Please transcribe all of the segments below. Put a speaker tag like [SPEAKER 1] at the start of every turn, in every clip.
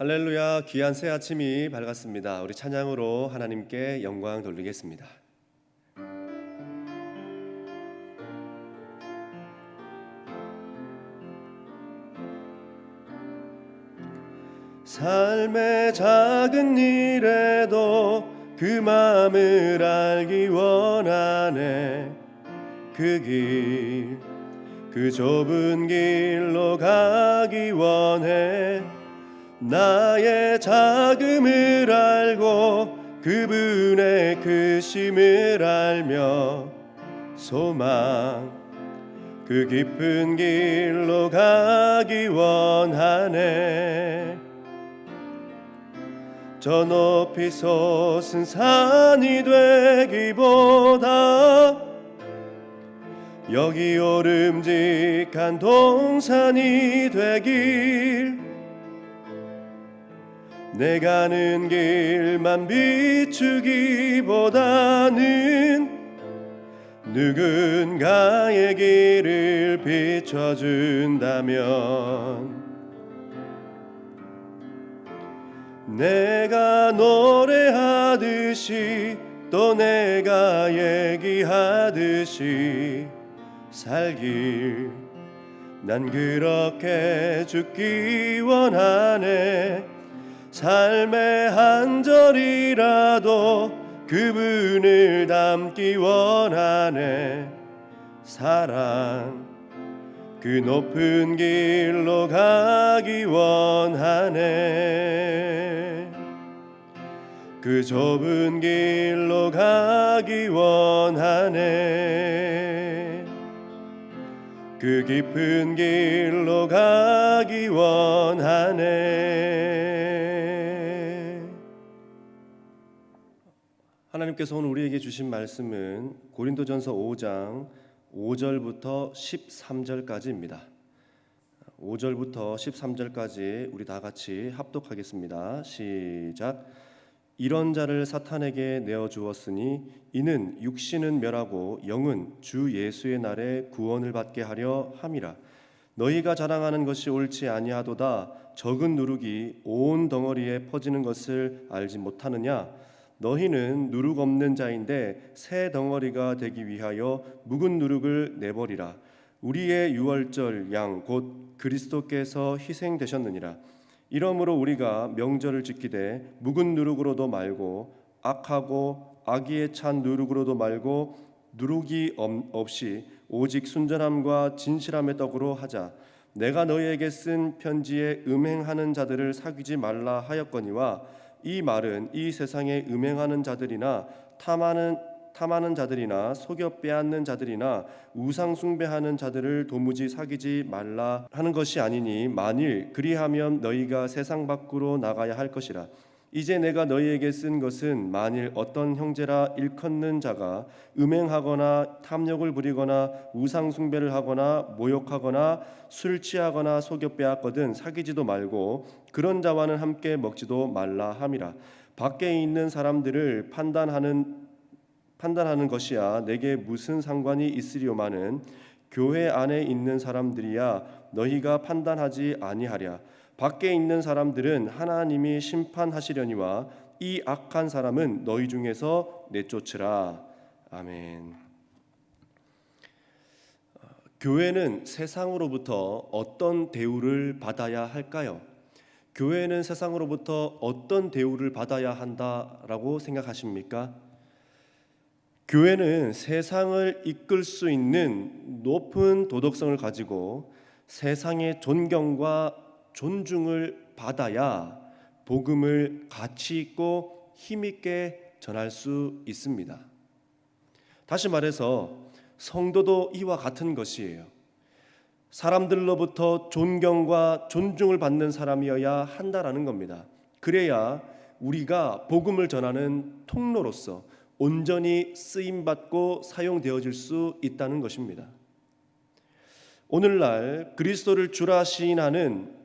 [SPEAKER 1] 할렐루야, 귀한 새 아침이 밝았습니다. 우리 찬양으로 하나님께 영광 돌리겠습니다. 삶의 작은 일에도 그 마음을 알기 원하네. 그 좁은 길로 가기 원해. 나의 작음을 알고 그분의 크심을 알며 소망 그 깊은 길로 가기 원하네. 저 높이 솟은 산이 되기보다 여기 오름직한 동산이 되길, 내 가는 길만 비추기보다는 누군가의 길을 비춰준다면 내가 노래하듯이 또 내가 얘기하듯이 살길, 난 그렇게 죽기 원하네. 삶의 한 절이라도 그분을 담기 원하네. 사랑 그 높은 길로 가기 원하네. 그 좁은 길로 가기 원하네. 그 깊은 길로 가기 원하네. 하나님께서 오늘 우리에게 주신 말씀은 고린도전서 5장 5절부터 13절까지입니다. 5절부터 13절까지 우리 다 같이 합독하겠습니다. 시작. 이런 자를 사탄에게 내어주었으니 이는 육신은 멸하고 영은 주 예수의 날에 구원을 받게 하려 함이라. 너희가 자랑하는 것이 옳지 아니하도다. 적은 누룩이 온 덩어리에 퍼지는 것을 알지 못하느냐. 너희는 누룩 없는 자인데 새 덩어리가 되기 위하여 묵은 누룩을 내버리라. 우리의 유월절 양 곧 그리스도께서 희생되셨느니라. 이러므로 우리가 명절을 지키되 묵은 누룩으로도 말고 악하고 악의에 찬 누룩으로도 말고 누룩이 없이 오직 순전함과 진실함의 떡으로 하자. 내가 너희에게 쓴 편지에 음행하는 자들을 사귀지 말라 하였거니와 이 말은 이 세상에 음행하는 자들이나 탐하는 자들이나 속여 빼앗는 자들이나 우상 숭배하는 자들을 도무지 사귀지 말라 하는 것이 아니니 만일 그리하면 너희가 세상 밖으로 나가야 할 것이라. 이제 내가 너희에게 쓴 것은 만일 어떤 형제라 일컫는 자가 음행하거나 탐욕을 부리거나 우상 숭배를 하거나 모욕하거나 술 취하거나 속여 빼앗거든 사귀지도 말고 그런 자와는 함께 먹지도 말라 함이라. 밖에 있는 사람들을 판단하는 것이야 내게 무슨 상관이 있으리오마는 교회 안에 있는 사람들이야 너희가 판단하지 아니하랴. 밖에 있는 사람들은 하나님이 심판하시려니와 이 악한 사람은 너희 중에서 내쫓으라. 아멘. 교회는 세상으로부터 어떤 대우를 받아야 할까요? 교회는 세상으로부터 어떤 대우를 받아야 한다라고 생각하십니까? 교회는 세상을 이끌 수 있는 높은 도덕성을 가지고 세상의 존경과 존중을 받아야 복음을 가치 있고 힘 있게 전할 수 있습니다. 다시 말해서 성도도 이와 같은 것이에요. 사람들로부터 존경과 존중을 받는 사람이어야 한다라는 겁니다. 그래야 우리가 복음을 전하는 통로로서 온전히 쓰임받고 사용되어질 수 있다는 것입니다. 오늘날 그리스도를 주라 시인하는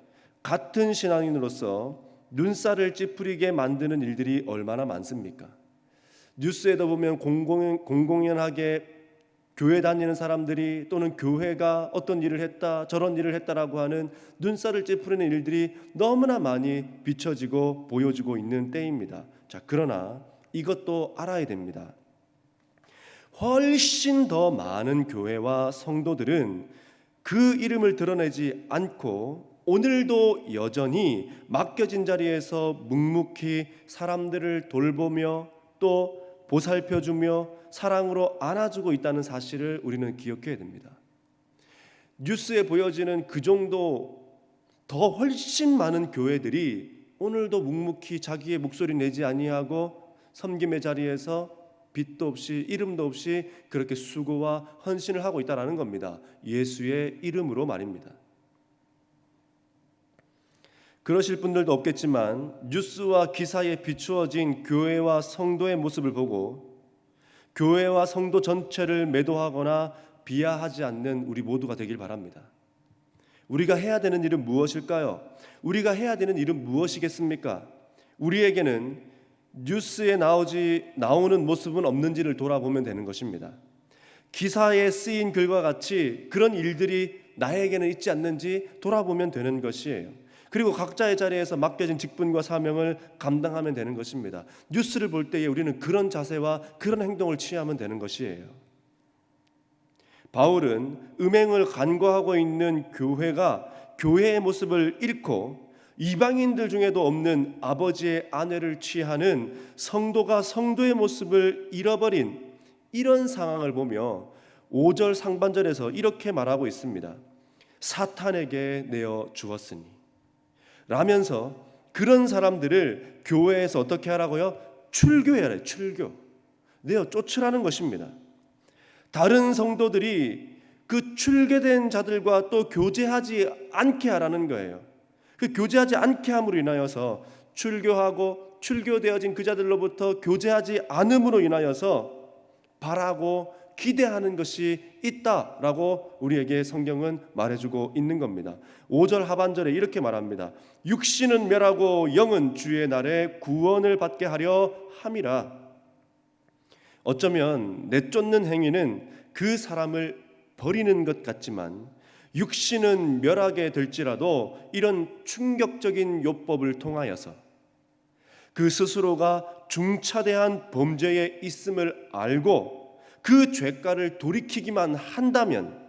[SPEAKER 1] 같은 신앙인으로서 눈살을 찌푸리게 만드는 일들이 얼마나 많습니까? 뉴스에도 보면 공공연하게 교회 다니는 사람들이 또는 교회가 어떤 일을 했다 저런 일을 했다라고 하는 눈살을 찌푸리는 일들이 너무나 많이 비춰지고 보여지고 있는 때입니다. 자, 그러나 이것도 알아야 됩니다. 훨씬 더 많은 교회와 성도들은 그 이름을 드러내지 않고 오늘도 여전히 맡겨진 자리에서 묵묵히 사람들을 돌보며 또 보살펴주며 사랑으로 안아주고 있다는 사실을 우리는 기억해야 됩니다. 뉴스에 보여지는 그 정도 더 훨씬 많은 교회들이 오늘도 묵묵히 자기의 목소리 내지 아니하고 섬김의 자리에서 빛도 없이 이름도 없이 그렇게 수고와 헌신을 하고 있다는 겁니다. 예수의 이름으로 말입니다. 그러실 분들도 없겠지만 뉴스와 기사에 비추어진 교회와 성도의 모습을 보고 교회와 성도 전체를 매도하거나 비하하지 않는 우리 모두가 되길 바랍니다. 우리가 해야 되는 일은 무엇일까요? 우리가 해야 되는 일은 무엇이겠습니까? 우리에게는 뉴스에 나오는 모습은 없는지를 돌아보면 되는 것입니다. 기사에 쓰인 글과 같이 그런 일들이 나에게는 있지 않는지 돌아보면 되는 것이에요. 그리고 각자의 자리에서 맡겨진 직분과 사명을 감당하면 되는 것입니다. 뉴스를 볼 때에 우리는 그런 자세와 그런 행동을 취하면 되는 것이에요. 바울은 음행을 간과하고 있는 교회가 교회의 모습을 잃고 이방인들 중에도 없는 아버지의 아내를 취하는 성도가 성도의 모습을 잃어버린 이런 상황을 보며 5절 상반절에서 이렇게 말하고 있습니다. 사탄에게 내어 주었으니 라면서 그런 사람들을 교회에서 어떻게 하라고요? 출교해야 해요. 출교. 내어 쫓으라는 것입니다. 다른 성도들이 그 출교된 자들과 또 교제하지 않게 하라는 거예요. 그 교제하지 않게 함으로 인하여서 출교하고 출교되어진 그 자들로부터 교제하지 않음으로 인하여서 바라고 기대하는 것이 있다라고 우리에게 성경은 말해주고 있는 겁니다. 5절 하반절에 이렇게 말합니다. 육신은 멸하고 영은 주의 날에 구원을 받게 하려 함이라. 어쩌면 내쫓는 행위는 그 사람을 버리는 것 같지만 육신은 멸하게 될지라도 이런 충격적인 요법을 통하여서 그 스스로가 중차대한 범죄에 있음을 알고 그 죄가를 돌이키기만 한다면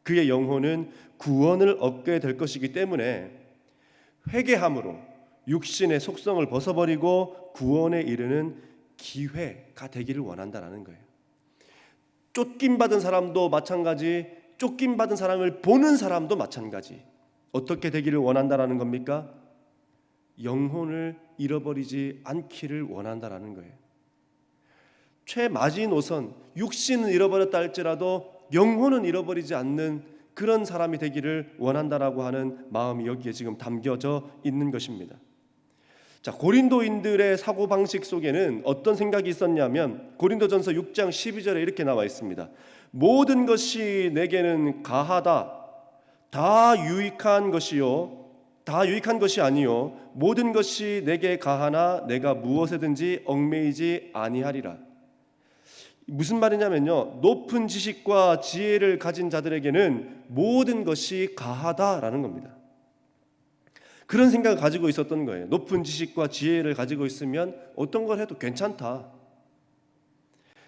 [SPEAKER 1] 그의 영혼은 구원을 얻게 될 것이기 때문에 회개함으로 육신의 속성을 벗어버리고 구원에 이르는 기회가 되기를 원한다는 거예요. 쫓김받은 사람도 마찬가지, 쫓김받은 사람을 보는 사람도 마찬가지. 어떻게 되기를 원한다는 겁니까? 영혼을 잃어버리지 않기를 원한다는 거예요. 최마지노선, 육신은 잃어버렸다 할지라도 영혼은 잃어버리지 않는 그런 사람이 되기를 원한다라고 하는 마음이 여기에 지금 담겨져 있는 것입니다. 자, 고린도인들의 사고방식 속에는 어떤 생각이 있었냐면 고린도전서 6장 12절에 이렇게 나와 있습니다. 모든 것이 내게는 가하다. 다 유익한 것이 아니요 모든 것이 내게 가하나 내가 무엇에든지 얽매이지 아니하리라. 무슨 말이냐면요, 높은 지식과 지혜를 가진 자들에게는 모든 것이 가하다라는 겁니다. 그런 생각을 가지고 있었던 거예요. 높은 지식과 지혜를 가지고 있으면 어떤 걸 해도 괜찮다.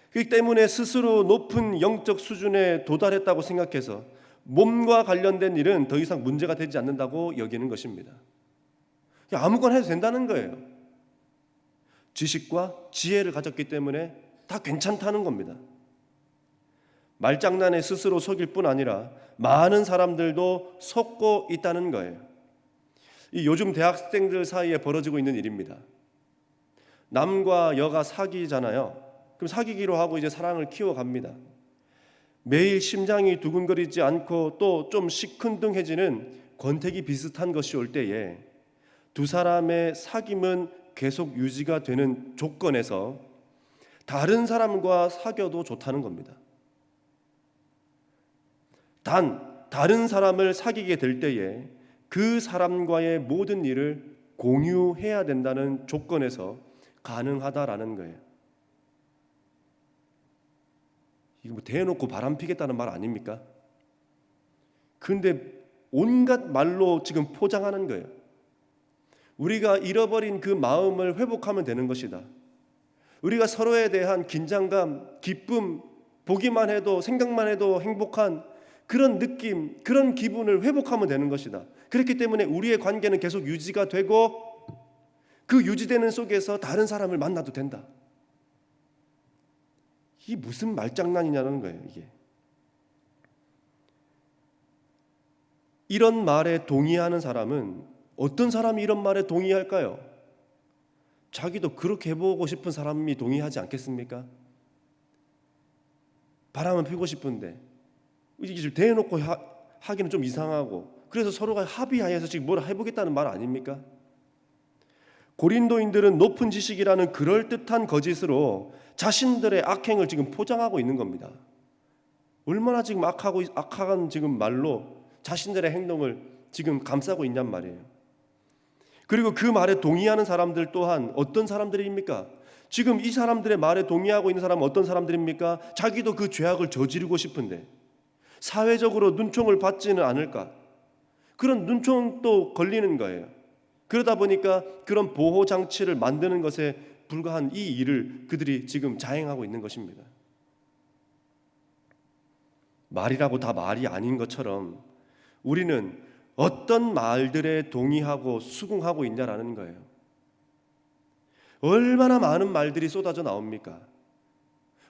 [SPEAKER 1] 그렇기 때문에 스스로 높은 영적 수준에 도달했다고 생각해서 몸과 관련된 일은 더 이상 문제가 되지 않는다고 여기는 것입니다. 아무거나 해도 된다는 거예요. 지식과 지혜를 가졌기 때문에 다 괜찮다는 겁니다. 말장난에 스스로 속일 뿐 아니라 많은 사람들도 속고 있다는 거예요. 이 요즘 대학생들 사이에 벌어지고 있는 일입니다. 남과 여가 사귀잖아요. 그럼 사귀기로 하고 이제 사랑을 키워갑니다. 매일 심장이 두근거리지 않고 또 좀 시큰둥해지는 권태기 비슷한 것이 올 때에 두 사람의 사귐은 계속 유지가 되는 조건에서 다른 사람과 사귀어도 좋다는 겁니다. 단 다른 사람을 사귀게 될 때에 그 사람과의 모든 일을 공유해야 된다는 조건에서 가능하다라는 거예요. 이거 뭐 대놓고 바람 피겠다는 말 아닙니까? 근데 온갖 말로 지금 포장하는 거예요. 우리가 잃어버린 그 마음을 회복하면 되는 것이다. 우리가 서로에 대한 긴장감, 기쁨, 보기만 해도 생각만 해도 행복한 그런 느낌, 그런 기분을 회복하면 되는 것이다. 그렇기 때문에 우리의 관계는 계속 유지가 되고 그 유지되는 속에서 다른 사람을 만나도 된다. 이게 무슨 말장난이냐는 거예요, 이게. 이런 말에 동의하는 사람은 어떤 사람이 이런 말에 동의할까요? 자기도 그렇게 해보고 싶은 사람이 동의하지 않겠습니까? 바람은 피고 싶은데 이게 좀 대놓고 하기는 좀 이상하고, 그래서 서로가 합의하여서 지금 뭘 해보겠다는 말 아닙니까? 고린도인들은 높은 지식이라는 그럴듯한 거짓으로 자신들의 악행을 지금 포장하고 있는 겁니다. 얼마나 지금 악한 지금 말로 자신들의 행동을 지금 감싸고 있냔 말이에요. 그리고 그 말에 동의하는 사람들 또한 어떤 사람들입니까? 지금 이 사람들의 말에 동의하고 있는 사람은 어떤 사람들입니까? 자기도 그 죄악을 저지르고 싶은데 사회적으로 눈총을 받지는 않을까? 그런 눈총도 걸리는 거예요. 그러다 보니까 그런 보호 장치를 만드는 것에 불과한 이 일을 그들이 지금 자행하고 있는 것입니다. 말이라고 다 말이 아닌 것처럼 우리는 어떤 말들에 동의하고 수긍하고 있냐라는 거예요. 얼마나 많은 말들이 쏟아져 나옵니까?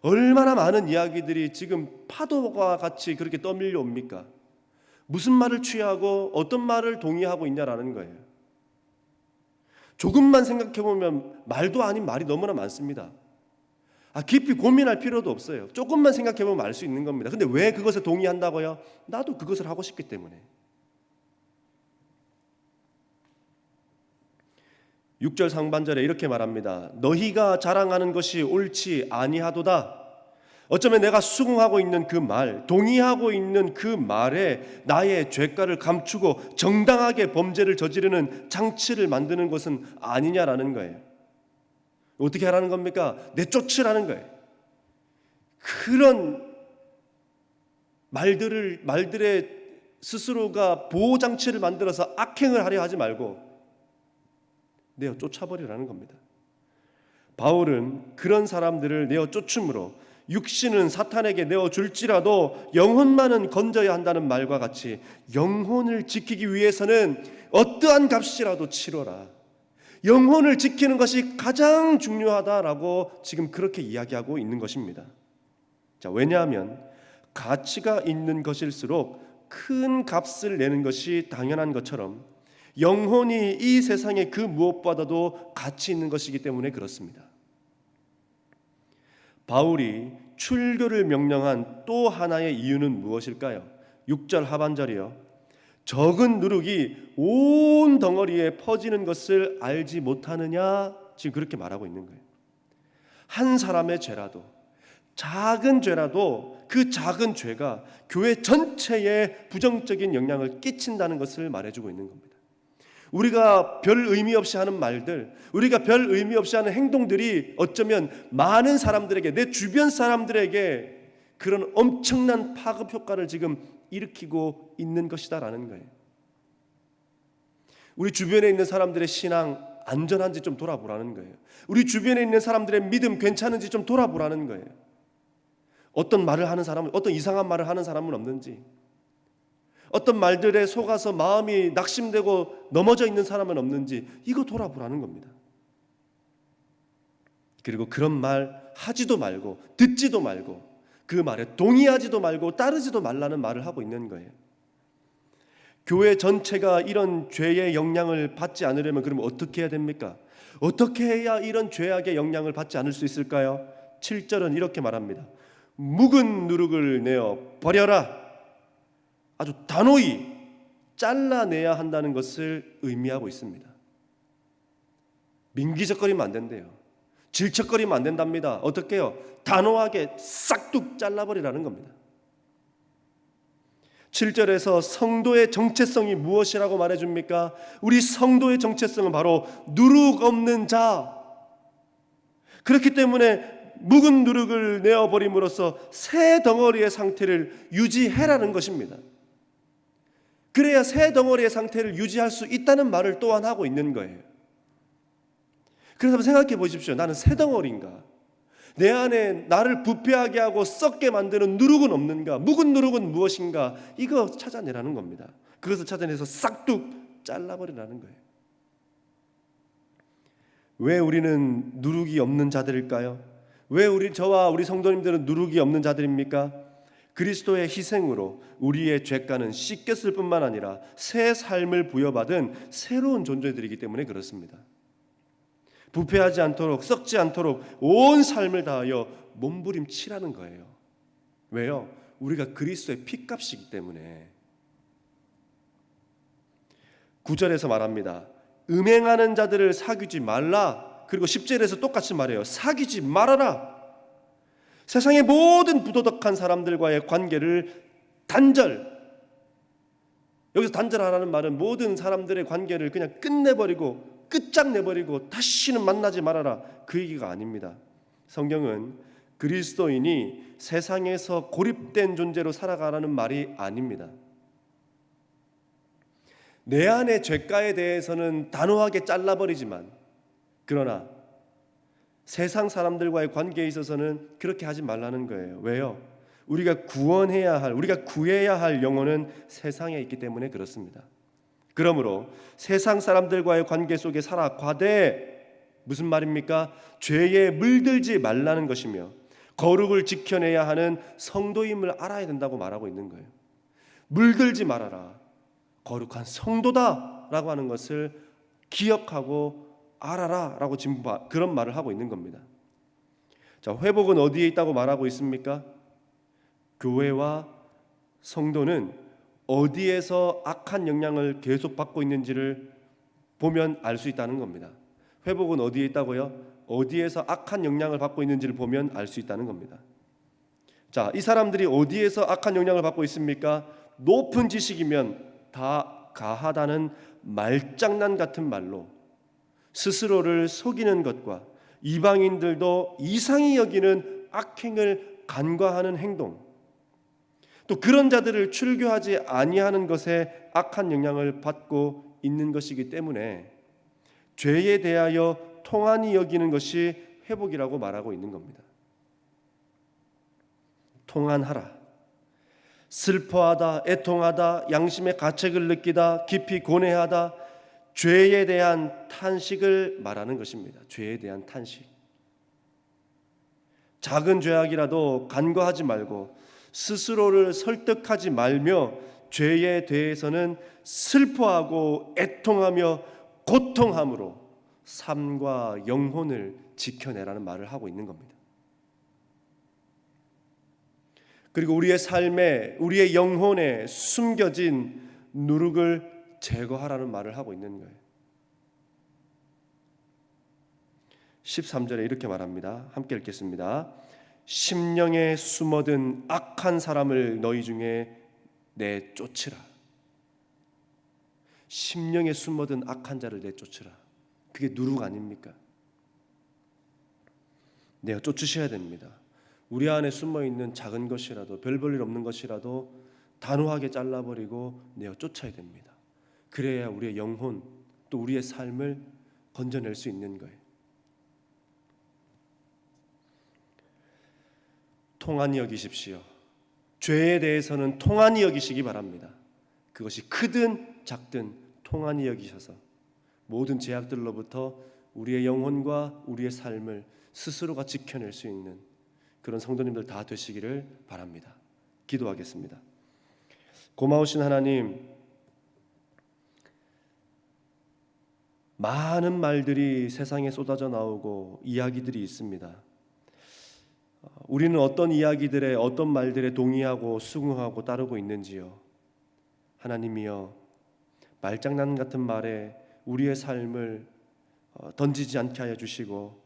[SPEAKER 1] 얼마나 많은 이야기들이 지금 파도와 같이 그렇게 떠밀려 옵니까? 무슨 말을 취하고 어떤 말을 동의하고 있냐라는 거예요. 조금만 생각해보면 말도 아닌 말이 너무나 많습니다. 깊이 고민할 필요도 없어요. 조금만 생각해보면 알 수 있는 겁니다. 근데 왜 그것에 동의한다고요? 나도 그것을 하고 싶기 때문에. 6절 상반절에 이렇게 말합니다. 너희가 자랑하는 것이 옳지 아니하도다. 어쩌면 내가 수긍하고 있는 그 말, 동의하고 있는 그 말에 나의 죄가를 감추고 정당하게 범죄를 저지르는 장치를 만드는 것은 아니냐라는 거예요. 어떻게 하라는 겁니까? 내쫓으라는 거예요. 그런 말들의 스스로가 보호장치를 만들어서 악행을 하려 하지 말고 내어 쫓아버리라는 겁니다. 바울은 그런 사람들을 내어 쫓음으로 육신은 사탄에게 내어줄지라도 영혼만은 건져야 한다는 말과 같이 영혼을 지키기 위해서는 어떠한 값이라도 치러라. 영혼을 지키는 것이 가장 중요하다라고 지금 그렇게 이야기하고 있는 것입니다. 자, 왜냐하면 가치가 있는 것일수록 큰 값을 내는 것이 당연한 것처럼 영혼이 이 세상의 그 무엇보다도 가치 있는 것이기 때문에 그렇습니다. 바울이 출교를 명령한 또 하나의 이유는 무엇일까요? 6절 하반절이요. 적은 누룩이 온 덩어리에 퍼지는 것을 알지 못하느냐? 지금 그렇게 말하고 있는 거예요. 한 사람의 죄라도, 작은 죄라도 그 작은 죄가 교회 전체에 부정적인 영향을 끼친다는 것을 말해주고 있는 겁니다. 우리가 별 의미 없이 하는 말들, 우리가 별 의미 없이 하는 행동들이 어쩌면 많은 사람들에게, 내 주변 사람들에게 그런 엄청난 파급 효과를 지금 일으키고 있는 것이다라는 거예요. 우리 주변에 있는 사람들의 신앙 안전한지 좀 돌아보라는 거예요. 우리 주변에 있는 사람들의 믿음 괜찮은지 좀 돌아보라는 거예요. 어떤 말을 하는 사람은, 어떤 이상한 말을 하는 사람은 없는지, 어떤 말들에 속아서 마음이 낙심되고 넘어져 있는 사람은 없는지, 이거 돌아보라는 겁니다. 그리고 그런 말 하지도 말고 듣지도 말고 그 말에 동의하지도 말고 따르지도 말라는 말을 하고 있는 거예요. 교회 전체가 이런 죄의 영향을 받지 않으려면 그러면 어떻게 해야 됩니까? 어떻게 해야 이런 죄악의 영향을 받지 않을 수 있을까요? 7절은 이렇게 말합니다. 묵은 누룩을 내어 버려라. 아주 단호히 잘라내야 한다는 것을 의미하고 있습니다. 민기적거리면 안 된대요. 질척거리면 안 된답니다. 어떻게 해요? 단호하게 싹둑 잘라버리라는 겁니다. 7절에서 성도의 정체성이 무엇이라고 말해줍니까? 우리 성도의 정체성은 바로 누룩 없는 자. 그렇기 때문에 묵은 누룩을 내어버림으로써 새 덩어리의 상태를 유지해라는 것입니다. 그래야 새 덩어리의 상태를 유지할 수 있다는 말을 또한 하고 있는 거예요. 그래서 한번 생각해 보십시오. 나는 새 덩어리인가? 내 안에 나를 부패하게 하고 썩게 만드는 누룩은 없는가? 묵은 누룩은 무엇인가? 이거 찾아내라는 겁니다. 그것을 찾아내서 싹둑 잘라버리라는 거예요. 왜 우리는 누룩이 없는 자들일까요? 왜 저와 우리 성도님들은 누룩이 없는 자들입니까? 그리스도의 희생으로 우리의 죄가는 씻겼을 뿐만 아니라 새 삶을 부여받은 새로운 존재들이기 때문에 그렇습니다. 부패하지 않도록, 썩지 않도록 온 삶을 다하여 몸부림치라는 거예요. 왜요? 우리가 그리스도의 피값이기 때문에. 9절에서 말합니다. 음행하는 자들을 사귀지 말라. 그리고 10절에서 똑같이 말해요. 사귀지 말아라. 세상의 모든 부도덕한 사람들과의 관계를 여기서 단절하라는 말은 모든 사람들의 관계를 그냥 끝내버리고 끝장내버리고 다시는 만나지 말아라, 그 얘기가 아닙니다. 성경은 그리스도인이 세상에서 고립된 존재로 살아가라는 말이 아닙니다. 내 안의 죄가에 대해서는 단호하게 잘라버리지만, 그러나 세상 사람들과의 관계에 있어서는 그렇게 하지 말라는 거예요. 왜요? 우리가 우리가 구해야 할 영혼은 세상에 있기 때문에 그렇습니다. 그러므로 세상 사람들과의 관계 속에 살아가되 무슨 말입니까? 죄에 물들지 말라는 것이며 거룩을 지켜내야 하는 성도임을 알아야 된다고 말하고 있는 거예요. 물들지 말아라. 거룩한 성도다라고 하는 것을 기억하고 알아라 라고 지금 그런 말을 하고 있는 겁니다. 자, 회복은 어디에 있다고 말하고 있습니까? 교회와 성도는 어디에서 악한 영향을 계속 받고 있는지를 보면 알 수 있다는 겁니다. 회복은 어디에 있다고요? 어디에서 악한 영향을 받고 있는지를 보면 알 수 있다는 겁니다. 자, 이 사람들이 어디에서 악한 영향을 받고 있습니까? 높은 지식이면 다 가하다는 말장난 같은 말로 스스로를 속이는 것과 이방인들도 이상히 여기는 악행을 간과하는 행동, 또 그런 자들을 출교하지 아니하는 것에 악한 영향을 받고 있는 것이기 때문에 죄에 대하여 통한이 여기는 것이 회복이라고 말하고 있는 겁니다. 통한하라. 슬퍼하다, 애통하다, 양심의 가책을 느끼다, 깊이 고뇌하다, 죄에 대한 탄식을 말하는 것입니다. 죄에 대한 탄식. 작은 죄악이라도 간과하지 말고 스스로를 설득하지 말며 죄에 대해서는 슬퍼하고 애통하며 고통함으로 삶과 영혼을 지켜내라는 말을 하고 있는 겁니다. 그리고 우리의 삶에, 우리의 영혼에 숨겨진 누룩을 제거하라는 말을 하고 있는 거예요. 13절에 이렇게 말합니다. 함께 읽겠습니다. 심령에 숨어든 악한 사람을 너희 중에 내쫓으라. 심령에 숨어든 악한 자를 내쫓으라. 그게 누룩 아닙니까? 내가 쫓으셔야 됩니다. 우리 안에 숨어있는 작은 것이라도, 별 볼 일 없는 것이라도 단호하게 잘라버리고 내어 쫓아야 됩니다. 그래야 우리의 영혼, 또 우리의 삶을 건져낼 수 있는 거예요. 통한히 여기십시오. 죄에 대해서는 통한히 여기시기 바랍니다. 그것이 크든 작든 통한히 여기셔서 모든 죄악들로부터 우리의 영혼과 우리의 삶을 스스로가 지켜낼 수 있는 그런 성도님들 다 되시기를 바랍니다. 기도하겠습니다. 고마우신 하나님, 많은 말들이 세상에 쏟아져 나오고 이야기들이 있습니다. 우리는 어떤 이야기들에, 어떤 말들에 동의하고 수긍하고 따르고 있는지요. 하나님이여, 말장난 같은 말에 우리의 삶을 던지지 않게 하여 주시고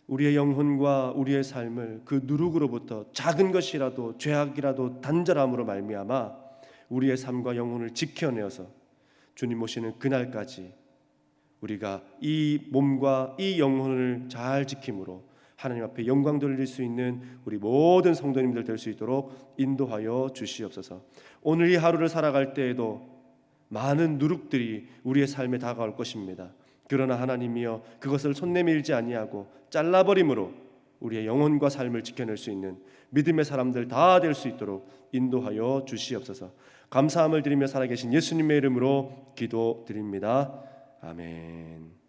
[SPEAKER 1] 우리의 영혼과 우리의 삶을 그 누룩으로부터 작은 것이라도, 죄악이라도 단절함으로 말미암아 우리의 삶과 영혼을 지켜내어서 주님 오시는 그날까지 우리가 이 몸과 이 영혼을 잘 지킴으로 하나님 앞에 영광 돌릴 수 있는 우리 모든 성도님들 될 수 있도록 인도하여 주시옵소서. 오늘 이 하루를 살아갈 때에도 많은 누룩들이 우리의 삶에 다가올 것입니다. 그러나 하나님이여 그것을 손내밀지 아니하고 잘라버림으로 우리의 영혼과 삶을 지켜낼 수 있는 믿음의 사람들 다 될 수 있도록 인도하여 주시옵소서. 감사함을 드리며 살아계신 예수님의 이름으로 기도드립니다. 아멘.